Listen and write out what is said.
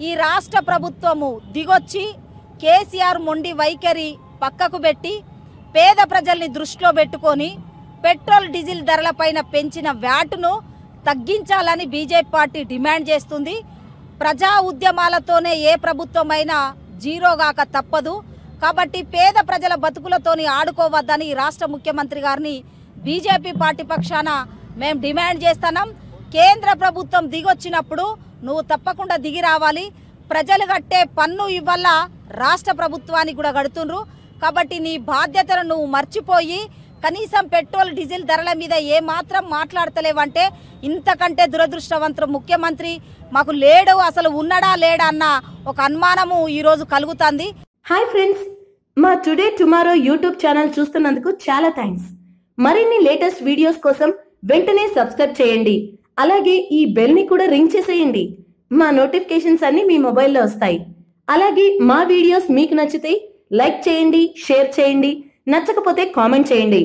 ఈ రాష్ట్ర ప్రభుత్వము దిగొచ్చి కేసీఆర్ మొండి వైఖరి పక్కకు పెట్టి పేద ప్రజల్ని దృష్టిలో పెట్టుకొని పెట్రోల్ డీజిల్ ధరలపైన పెంచిన వ్యాటును తగ్గించాలని బీజేపీ పార్టీ డిమాండ్ చేస్తుంది. ప్రజా ఉద్యమాలతోనే ఏ ప్రభుత్వమైనా జీరోగాక తప్పదు. కాబట్టి పేద ప్రజల బతుకులతోని ఆడుకోవద్దని రాష్ట్ర ముఖ్యమంత్రి గారిని బీజేపీ పార్టీ పక్షాన మేము డిమాండ్ చేస్తున్నాం. కేంద్ర ప్రభుత్వం దిగొచ్చినప్పుడు నువ్వు తప్పకుండా దిగి రావాలి. ప్రజలు కట్టే పన్ను ఇవల్ల రాష్ట్ర ప్రభుత్వానికి కూడా కడుతుండ్రు. కాబట్టి నీ బాధ్యతను నువ్వు మర్చిపోయి కనీసం పెట్రోల్ డీజిల్ ధరల మీద ఏమాత్రం మాట్లాడతలేవంటే ఇంతకంటే దురదృష్టవంతుడు ముఖ్యమంత్రి మాకు లేడు, అసలు ఉన్నాడా లేడా అన్న ఒక అనుమానము ఈరోజు కలుగుతుంది. హాయ్ ఫ్రెండ్స్, మా టుడే టుమారో యూట్యూబ్ ఛానల్ చూస్తున్నందుకు చాలా థ్యాంక్స్. మరిన్ని లేటెస్ట్ వీడియోస్ కోసం వెంటనే సబ్స్క్రైబ్ చేయండి. అలాగే ఈ బెల్ ని కూడా రింగ్ చేసేయండి. మా నోటిఫికేషన్స్ అన్ని మీ మొబైల్లో వస్తాయి. అలాగే మా వీడియోస్ మీకు నచ్చితే లైక్ చేయండి, షేర్ చేయండి, నచ్చకపోతే కామెంట్ చేయండి.